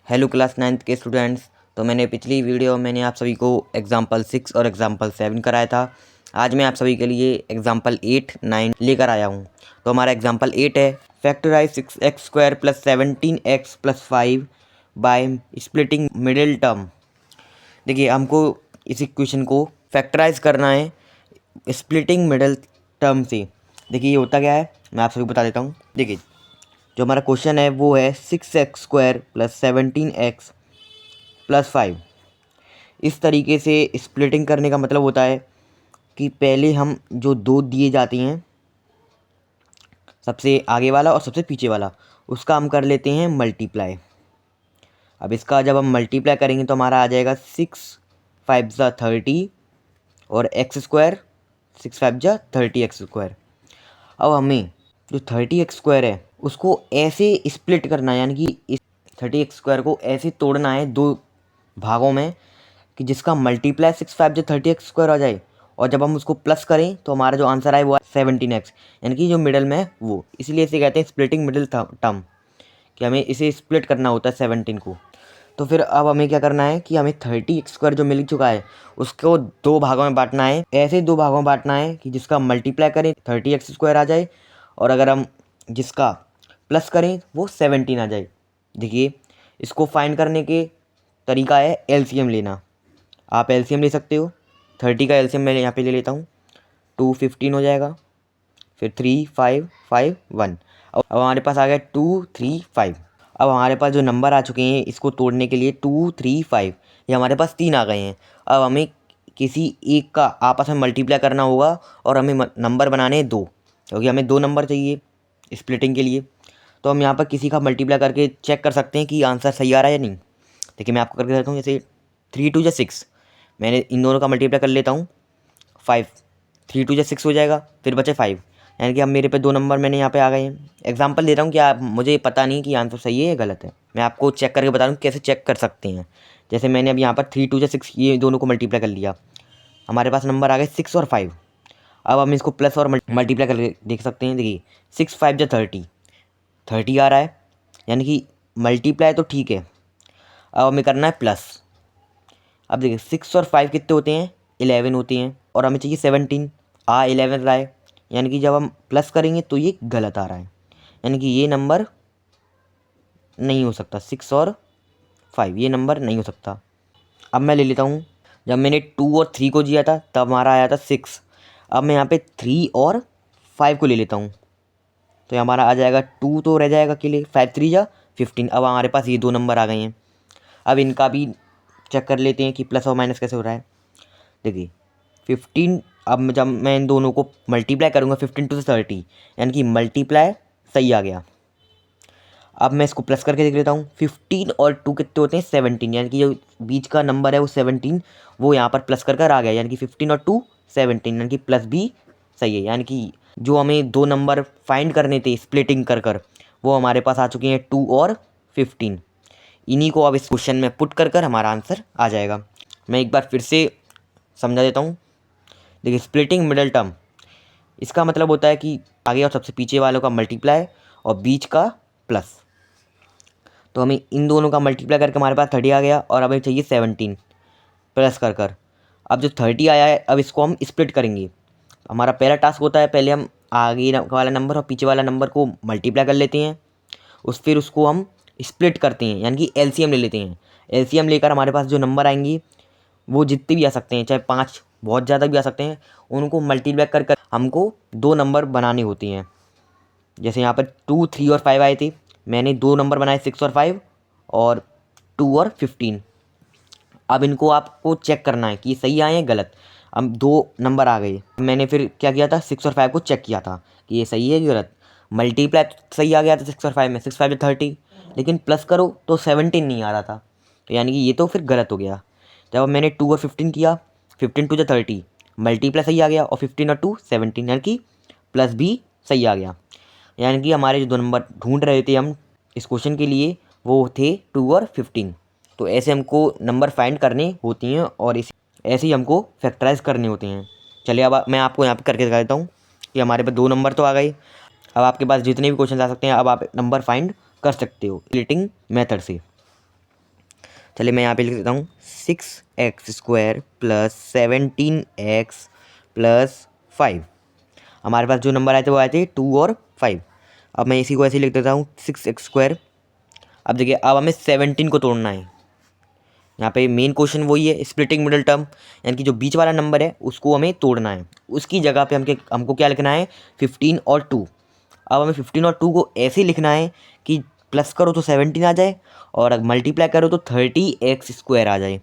Hello class 9th के students. तो मैंने पिछली वीडियो में आप सभी को एग्जाम्पल 6 और एग्जाम्पल 7 कराया था। आज मैं आप सभी के लिए एग्जाम्पल 8, 9 लेकर आया हूं। तो हमारा एग्जाम्पल 8 है, factorize 6x² + 17x + 5 by splitting middle term. देखिए, हमको इस इक्वेशन को फैक्टराइज करना है स्प्लिटिंग मिडिल टर्म से। देखिए ये होता क्या है, मैं आप सभी को बता देता हूँ। देखिए, जो हमारा क्वेश्चन है वो है 6x² + 17x + 5। इस तरीके से स्प्लिटिंग करने का मतलब होता है कि पहले हम जो दो दिए जाते हैं, सबसे आगे वाला और सबसे पीछे वाला, उसका हम कर लेते हैं मल्टीप्लाई। अब इसका जब हम मल्टीप्लाई करेंगे तो हमारा आ जाएगा 6 5 ज़ा 30 और x², 6 5 ज़ा 30x²। अब हमें जो 30x² है उसको ऐसे स्प्लिट करना है, यानी कि इस 30x² को ऐसे तोड़ना है दो भागों में कि जिसका मल्टीप्लाई 6 5 जो 30x² हो जाए, और जब हम उसको प्लस करें तो हमारा जो आंसर आए वो 17x, यानी कि जो मिडल में है वो। इसलिए इसे कहते हैं स्प्लिटिंग मिडिल टर्म, कि हमें इसे स्प्लिट करना होता है 17 को। तो फिर अब हमें क्या करना है कि हमें 30x² जो मिल चुका है उसको दो भागों में बांटना है। ऐसे दो भागों में बांटना है कि जिसका मल्टीप्लाई करें 30x² आ जाए, और अगर हम जिसका प्लस करें वो 17 आ जाए। देखिए, इसको फाइंड करने के तरीका है एलसीएम लेना। आप एलसीएम ले सकते हो। 30 का एलसीएम मैं यहाँ पे ले लेता हूँ, 2 15 हो जाएगा, फिर 3 5 5 1। अब हमारे पास आ गया 2 3 5। अब हमारे पास जो नंबर आ चुके हैं इसको तोड़ने के लिए 2 3 5, ये हमारे पास 3 आ गए हैं। अब हमें किसी एक का आपस में मल्टीप्लाई करना होगा और हमें नंबर बनाने हैं दो, क्योंकि हमें दो नंबर चाहिए स्प्लिटिंग के लिए। तो हम यहाँ पर किसी का मल्टीप्लाई करके चेक कर सकते हैं कि आंसर सही आ रहा है या नहीं। देखिए, मैं आपको करके देता हूँ। जैसे 3 2 = 6, मैंने इन दोनों का मल्टीप्लाई कर लेता हूँ 5, 3 2 = 6 हो जाएगा, फिर बचे 5, यानी कि अब मेरे पे दो नंबर मैंने यहाँ पे आ गए हैं। एग्जांपल दे रहा हूँ कि आप, मुझे पता नहीं कि आंसर सही है या गलत है, मैं आपको चेक करके बता रहा हूँ कैसे चेक कर सकते हैं। जैसे मैंने अब यहाँ पर 3 2 = 6 ये दोनों को मल्टीप्लाई कर लिया, हमारे पास नंबर आ गए 6 और 5। अब हम इसको प्लस और मल्टीप्लाई करके देख सकते हैं। देखिए 6 5 = 30, 30 आ रहा है, यानी कि मल्टीप्लाई तो ठीक है। अब हमें करना है प्लस। अब देखिए 6 और 5 कितने होते हैं, 11 होते हैं, और हमें चाहिए 17। 11 रहा है, यानी कि जब हम प्लस करेंगे तो ये गलत आ रहा है, यानी कि ये नंबर नहीं हो सकता। 6 और 5 ये नंबर नहीं हो सकता। अब मैं ले लेता हूँ, जब मैंने 2 और 3 को दिया था तब हमारा आया था 6। अब मैं यहाँ पे 3 और 5 को ले लेता हूँ, तो ये हमारा आ जाएगा 2 तो रह जाएगा अकेले, 5 3 = 15। अब हमारे पास ये दो नंबर आ गए हैं। अब इनका भी चेक कर लेते हैं कि प्लस और माइनस कैसे हो रहा है। देखिए 15, अब जब मैं इन दोनों को मल्टीप्लाई करूँगा 15 2 = 30, यानी कि मल्टीप्लाई सही आ गया। अब मैं इसको प्लस करके देख लेता हूँ। 15 और 2 कितने होते हैं, 17, यानी कि जो बीच का नंबर है वो 17, वो यहाँ पर प्लस कर आ गया, यानी कि 15 और 2 17, यानी कि प्लस भी सही है। यानी कि जो हमें दो नंबर फाइंड करने थे स्प्लिटिंग कर वो हमारे पास आ चुके हैं 2 और 15। इन्हीं को अब इस क्वेश्चन में पुट कर हमारा आंसर आ जाएगा। मैं एक बार फिर से समझा देता हूँ। देखिए, स्प्लिटिंग मिडल टर्म, इसका मतलब होता है कि आगे और सबसे पीछे वालों का मल्टीप्लाई और बीच का प्लस। तो हमें इन दोनों का मल्टीप्लाई करके हमारे पास 30 आ गया, और हमें चाहिए 17 प्लस कर। अब जो 30 आया है, अब इसको हम स्प्लिट करेंगे। हमारा पहला टास्क होता है, पहले हम आगे वाला नंबर और पीछे वाला नंबर को मल्टीप्लाई कर लेते हैं, फिर उसको हम स्प्लिट करते हैं, यानी कि एलसीएम ले लेते हैं। एलसीएम लेकर हमारे पास जो नंबर आएंगे वो जितने भी आ सकते हैं, चाहे 5 बहुत ज़्यादा भी आ सकते हैं, उनको मल्टीप्लाई कर हमको दो नंबर बनाने होते हैं। जैसे यहाँ पर 2 3 और 5 आए थे, मैंने दो नंबर बनाए 6 और 5, और 2 और 15। अब इनको आपको चेक करना है कि सही आए हैं गलत। अब दो नंबर आ गए, मैंने फिर क्या किया था, 6 और 5 को चेक किया था कि ये सही है कि गलत। मल्टीप्लाई तो सही आ गया था 6 और 5 में, 6 5 = 30, लेकिन प्लस करो तो 17 नहीं आ रहा था, तो यानी कि ये तो फिर गलत हो गया। जब मैंने 2 और 15 किया, 15 2 = 30, मल्टीप्लाई सही आ गया, और 15 और 2 17, यानी कि प्लस भी सही आ गया। यानी कि हमारे जो दो नंबर ढूंढ रहे थे हम इस क्वेश्चन के लिए वो थे 2 और 15। तो ऐसे हमको नंबर फाइंड करने होती हैं, और ऐसे ही हमको फैक्टराइज करने होते हैं। चलिए अब मैं आपको यहाँ पे करके दिखा देता हूँ कि हमारे पास दो नंबर तो आ गए। अब आपके पास जितने भी क्वेश्चन आ सकते हैं, अब आप नंबर फाइंड कर सकते हो स्प्लिटिंग मेथड से। चलिए मैं यहाँ पे लिख देता हूँ 6x² प्लस 17x+5। हमारे पास जो नंबर आए थे वो आए थे 2 और 5। अब मैं इसी को ऐसे लिख देता हूँ 6x²। अब देखिए अब हमें 17 को तोड़ना है। यहाँ पे मेन क्वेश्चन वही है, स्प्लिटिंग मिडिल टर्म, यानी कि जो बीच वाला नंबर है उसको हमें तोड़ना है। उसकी जगह पे हमको क्या लिखना है, 15 और 2। अब हमें 15 और 2 को ऐसे लिखना है कि प्लस करो तो 17 आ जाए और मल्टीप्लाई करो तो 30x² आ जाए।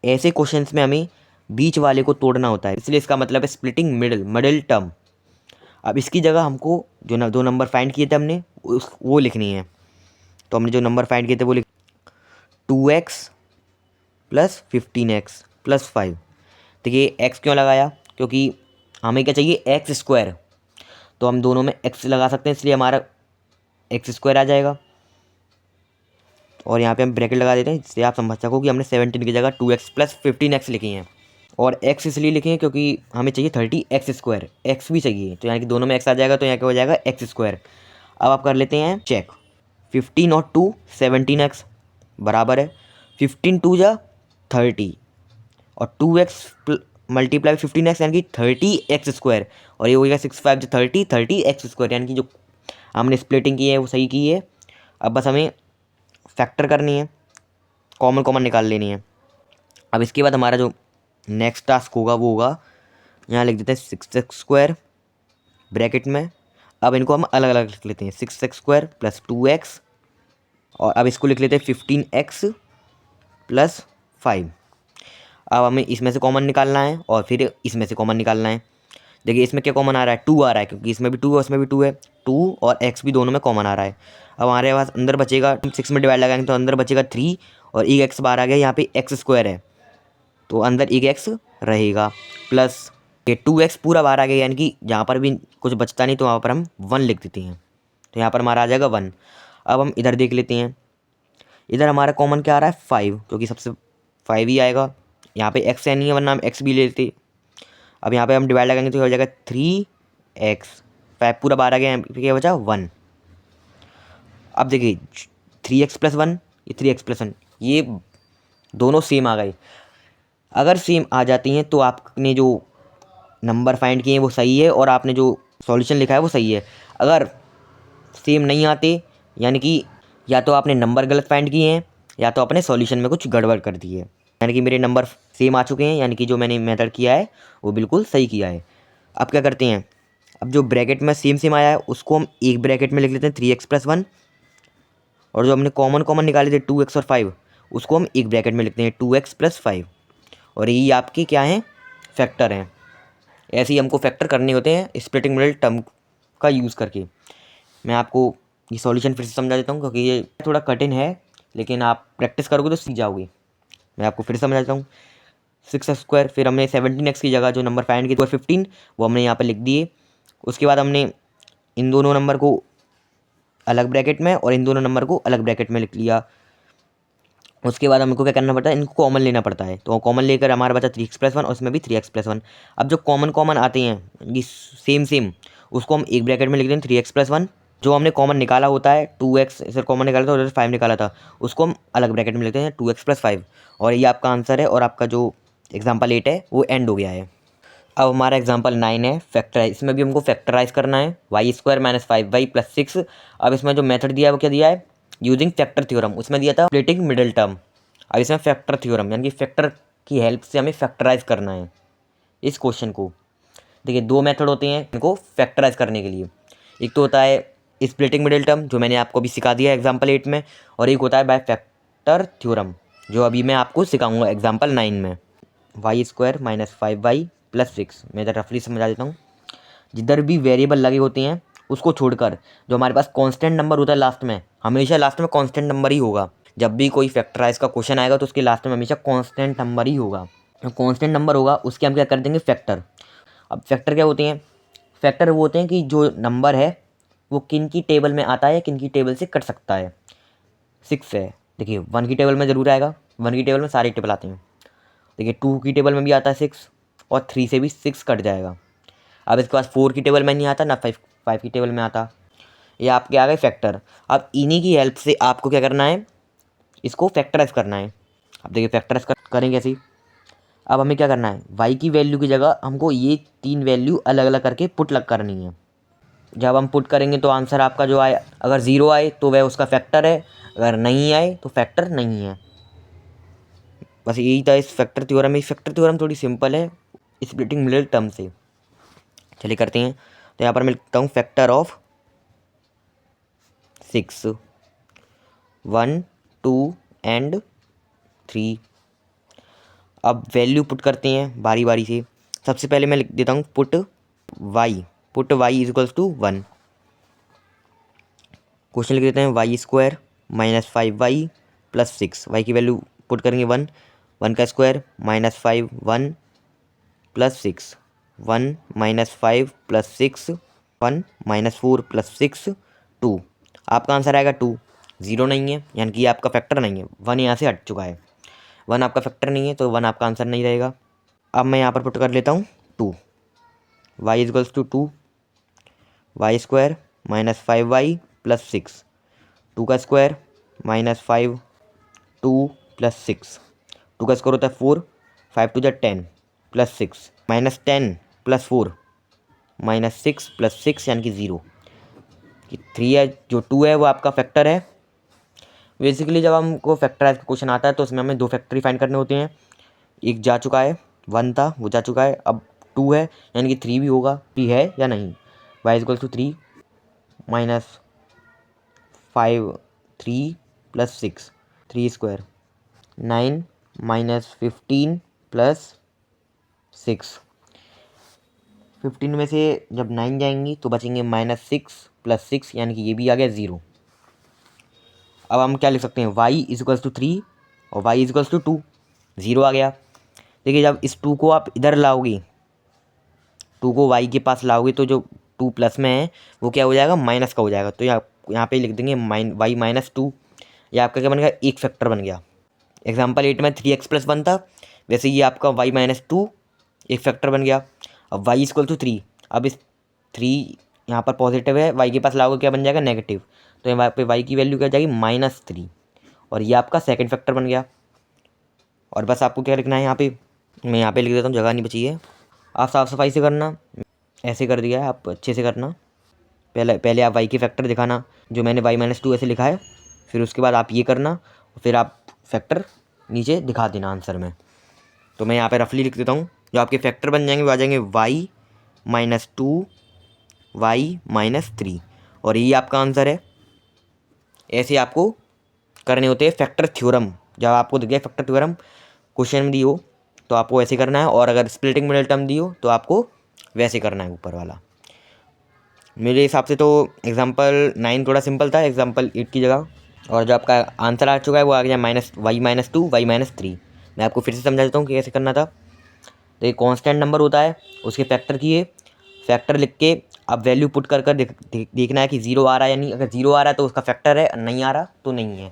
ऐसे क्वेश्चंस में हमें बीच वाले को तोड़ना होता है, इसलिए इसका मतलब है स्प्लिटिंग मिडिल टर्म। अब इसकी जगह हमको जो दो नंबर फाइंड किए थे हमने वो लिखनी है। तो हमने जो नंबर फाइंड किए थे वो 2x प्लस 15x+5। देखिए x क्यों लगाया, क्योंकि हमें क्या चाहिए, x²। तो हम दोनों में x लगा सकते हैं, इसलिए हमारा x² आ जाएगा। और यहाँ पे हम ब्रैकेट लगा देते हैं, इससे आप समझ सको कि हमने 17 की जगह 2x प्लस 15x लिखी हैं। और x इसलिए लिखे हैं क्योंकि हमें चाहिए 30x², x भी चाहिए, तो यहाँ कि दोनों में x आ जाएगा, तो यहाँ क्या हो जाएगा x²। अब आप कर लेते हैं चेक, 15 और 2 17x बराबर है 15 2 जा 30 और 2x मल्टीप्लाई 15x यानी कि 30x²। और ये हो गया 6 5 30 30x², यानी कि जो हमने स्प्लिटिंग की है वो सही की है। अब बस हमें फैक्टर करनी है, कॉमन कॉमन निकाल लेनी है। अब इसके बाद हमारा जो नेक्स्ट टास्क होगा वो होगा, यहाँ लिख देते हैं 6x² ब्रैकेट में। अब इनको हम अलग अलग लिख लेते हैं, 6x² प्लस 2x, और अब इसको लिख लेते हैं 15x+5। अब हमें इसमें से कॉमन निकालना है और फिर इसमें से कॉमन निकालना है। देखिए इसमें क्या कॉमन आ रहा है, 2 आ रहा है, क्योंकि इसमें भी 2 है उसमें भी 2 है, 2 और x भी दोनों में कॉमन आ रहा है। अब हमारे पास अंदर बचेगा, 6 में डिवाइड लगाएंगे तो अंदर बचेगा 3 और एक x बाहर आ गया, यहाँ पे x² है तो अंदर एक x रहेगा, प्लस ये 2x पूरा बाहर आ गया, यानी कि जहाँ पर भी कुछ बचता नहीं तो वहाँ पर हम 1 लिख देते हैं, तो यहाँ पर हमारा आ जाएगा 1। अब हम इधर देख लेते हैं, इधर हमारा कॉमन क्या आ रहा है 5, क्योंकि सबसे 5 ही आएगा। यहाँ पे x है नहीं है, वरना हम x भी ले लेते। अब यहाँ पे हम डिवाइड लगाएंगे तो हो जाएगा 3x, 5 पूरा बाहर आ गया, यहाँ पे क्या बचा 1। अब देखिए 3x+1, ये 3x+1, ये दोनों सेम आ गए। अगर सेम आ जाती हैं तो आपने जो नंबर फाइंड किए हैं वो सही है और आपने जो सॉल्यूशन लिखा है वो सही है। अगर सेम नहीं आते, यानी कि या तो आपने नंबर गलत फाइंड किए हैं या तो आपने सॉल्यूशन में कुछ गड़बड़ कर दी है। यानी कि मेरे नंबर सेम आ चुके हैं, यानी कि जो मैंने मेथड किया है वो बिल्कुल सही किया है। अब क्या करते हैं, अब जो ब्रैकेट में सेम आया है उसको हम एक ब्रैकेट में लिख लेते हैं 3x+1, और जो हमने कॉमन कॉमन निकाले थे 2x और 5 उसको हम एक ब्रैकेट में लिखते हैं 2x+5। और यही आपके क्या हैं, फैक्टर हैं। ऐसे ही हमको फैक्टर करने होते हैं स्प्लिटिंग मिडिल टर्म का यूज़ करके। मैं आपको ये सॉल्यूशन फिर से समझा देता हूँ, क्योंकि ये थोड़ा कठिन है, लेकिन आप प्रैक्टिस करोगे तो सीख जाओगे। मैं आपको फिर समझा देता हूँ, 6x², फिर हमने 17x की जगह जो नंबर फाइंड किए 15 वो हमने यहाँ पर लिख दिए। उसके बाद हमने इन दोनों नंबर को अलग ब्रैकेट में और इन दोनों नंबर को अलग ब्रैकेट में लिख लिया। उसके बाद हमको क्या करना पड़ता है, इनको कॉमन लेना पड़ता है, तो कॉमन लेकर हमारा बचा 3x+1 और उसमें भी 3x+1। अब जो कॉमन कॉमन आते हैं ये सेम उसको हम एक ब्रैकेट में लिख दें 3x+1। जो हमने कॉमन निकाला होता है 2x, इसे कॉमन निकाला था और 5 निकाला था, उसको हम अलग ब्रैकेट में लिखते हैं 2x+5। और ये आपका आंसर है और आपका जो एग्जाम्पल 8 है वो एंड हो गया है। अब हमारा एग्जाम्पल 9 है फैक्टराइज, इसमें भी हमको फैक्टराइज करना है, y² - 5y + 6। अब इसमें जो मेथड दिया है वो क्या दिया है, यूजिंग फैक्टर थ्योरम, उसमें दिया था स्प्लिटिंग मिडिल टर्म। अब इसमें फैक्टर थ्योरम यानी कि फैक्टर की हेल्प से हमें फैक्टराइज करना है इस क्वेश्चन को। देखिए दो मेथड होते हैं इनको फैक्टराइज करने के लिए, एक तो होता है स्प्लिटिंग मिडिल टर्म जो मैंने आपको अभी सिखा दिया है एग्जाम्पल 8 में, और एक होता है बाय फैक्टर थ्योरम जो अभी मैं आपको सिखाऊंगा एग्जाम्पल 9 में। y² - 5y + 6, मैं इधर रफली समझा देता हूँ। जिधर भी वेरिएबल लगे होते हैं उसको छोड़कर जो हमारे पास कांस्टेंट नंबर होता है लास्ट में, हमेशा लास्ट में कांस्टेंट नंबर ही होगा। जब भी कोई फैक्टराइज का क्वेश्चन आएगा तो उसके लास्ट में हमेशा कांस्टेंट नंबर ही होगा। जो कांस्टेंट नंबर होगा उसके हम क्या कर देंगे फैक्टर। अब फैक्टर क्या होते हैं, फैक्टर वो होते हैं कि जो नंबर है वो किन की टेबल में आता है, किन की टेबल से कट सकता है। 6 है, देखिए 1 की टेबल में ज़रूर आएगा, 1 की टेबल में सारे टेबल आते हैं। देखिए 2 की टेबल में भी आता है 6 और 3 से भी 6 कट जाएगा। अब इसके पास 4 की टेबल में नहीं आता ना 5 की टेबल में आता। ये आपके आ गए फैक्टर। अब इन्हीं की हेल्प से आपको क्या करना है, इसको फैक्टराइज करना है। अब देखिए फैक्टराइज करेंगे ऐसे ही। अब हमें क्या करना है, वाई की वैल्यू की जगह हमको ये 3 वैल्यू अलग अलग करके पुट लग करनी है। जब हम पुट करेंगे तो आंसर आपका जो आए, अगर 0 आए तो वह उसका फैक्टर है, अगर नहीं आए तो फैक्टर नहीं है। बस यही था इस फैक्टर थ्योरम में। फैक्टर थ्योरम थोड़ी सिंपल है स्प्लिटिंग मिडिल टर्म से। चलिए करते हैं। तो यहाँ पर मैं लिखता हूँ फैक्टर ऑफ 6, 1, 2 एंड 3। अब वैल्यू पुट करते हैं बारी बारी से। सबसे पहले मैं लिख देता हूँ put y is equals to 1। Question लिख देते हैं y square minus 5y plus 6। Y की वैल्यू पुट करेंगे 1, 1 का square minus 5, 1 plus 6, 1 minus 5 plus 6, 1 minus 4 plus 6, 2। आपका आंसर आएगा 2। 0 नहीं है यानी कि ये आपका फैक्टर नहीं है। 1 यहाँ से हट चुका है, 1 आपका फैक्टर नहीं है तो 1 आपका आंसर नहीं रहेगा। अब मैं यहाँ पर पुट कर लेता हूँ 2। Y is equals to 2, y square minus 5y plus 6, 2 का स्क्वायर माइनस 5, 2 प्लस 6, 2 का स्क्वायर होता है 4, 5 two 10 plus 6, minus 10 plus 4 minus 6 plus 6 यानी कि 0। कि 3 है, जो 2 है वो आपका फैक्टर है। बेसिकली जब हमको फैक्टराइज का क्वेश्चन आता है तो उसमें हमें 2 फैक्टरी फाइंड करने होते हैं। एक जा चुका है, 1 था वो जा चुका है, अब 2 है यानी कि 3 भी होगा, p है या नहीं। y equals to 3 minus 5, 3 plus 6, 3 square 9 minus 15 plus 6। 15 में से जब 9 जाएंगी तो बचेंगे माइनस 6 प्लस 6 यानी कि ये भी आ गया 0। अब हम क्या लिख सकते हैं, y इज इक्वल्स टू 3 और y इज इक्वल्स टू 2, 0 आ गया। देखिए जब इस 2 को आप इधर लाओगे, 2 को y के पास लाओगे तो जो 2 प्लस में है वो क्या हो जाएगा, माइनस का हो जाएगा। तो यहाँ पे लिख देंगे y माइनस 2। ये आपका क्या बन गया, एक फैक्टर बन गया। एग्जाम्पल 8 में 3x प्लस 1 था, वैसे ये आपका y माइनस 2 एक फैक्टर बन गया। अब y इक्वल टू 3, अब इस 3 यहाँ पर पॉजिटिव है, y के पास लाओगे क्या बन जाएगा, नेगेटिव। तो यहाँ पे y की वैल्यू क्या जाएगी, माइनस 3, और ये आपका सेकंड फैक्टर बन गया। और बस आपको क्या लिखना है यहाँ पे, मैं यहाँ पे लिख देता हूँ, जगह नहीं बची है। आप साफ़ सफाई से करना, ऐसे कर दिया है, आप अच्छे से करना। पहले आप y के फैक्टर दिखाना, जो मैंने y माइनस 2 ऐसे लिखा है, फिर उसके बाद आप ये करना, फिर आप फैक्टर नीचे दिखा देना आंसर में। तो मैं यहाँ पे रफली लिख देता हूँ, जो आपके फैक्टर बन जाएंगे वो आ जाएंगे y माइनस 2, वाई माइनस 3, और यही आपका आंसर है। ऐसे आपको करने होते हैं फैक्टर थ्योरम। जब आपको दिख जाए फैक्टर थ्योरम क्वेश्चन में दी हो तो आपको ऐसे करना है, और अगर स्प्लिटिंग मिडिल टर्म दी हो तो आपको वैसे करना है ऊपर वाला। मेरे हिसाब से तो एग्जाम्पल 9 थोड़ा सिंपल था एग्जाम्पल 8 की जगह, और जो आपका आंसर आ चुका है वो आ गया y माइनस 2, वाई माइनस 3। मैं आपको फिर से समझा देता हूँ कि कैसे करना था। तो एक कांस्टेंट नंबर होता है, उसके फैक्टर किए, फैक्टर लिख के अब वैल्यू पुट कर देखना है कि 0 आ रहा है या नहीं। अगर 0 आ रहा है तो उसका फैक्टर है, नहीं आ रहा तो नहीं है।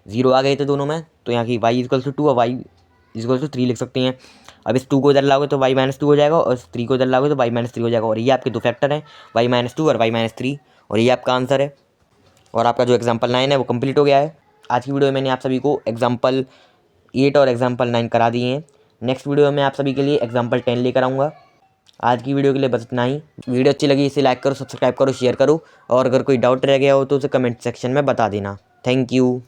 0 आ गए थे दोनों में तो यहाँ की y इक्वल टू 2 और y इक्वल टू 3 लिख सकते हैं। अब इस 2 को इधर लाओगे तो y माइनस 2 हो जाएगा, और इस 3 को इधर लाओगे तो y माइनस 3 हो जाएगा, और ये आपके दो फैक्टर हैं, y माइनस 2 और y माइनस 3, और ये आपका आंसर है। और आपका जो एग्जाम्पल 9 है वो कंप्लीट हो गया है। आज की वीडियो में मैंने आप सभी को एग्जाम्पल 8 और एग्जाम्पल 9 करा दिए हैं। नेक्स्ट वीडियो में आप सभी के लिए एग्जाम्पल 10 लेकर आऊँगा। आज की वीडियो के लिए बस इतना ही। वीडियो अच्छी लगी इसे लाइक करो, सब्सक्राइब करो, शेयर करो, और अगर कोई डाउट रह गया हो तो उसे कमेंट सेक्शन में बता देना। Thank you.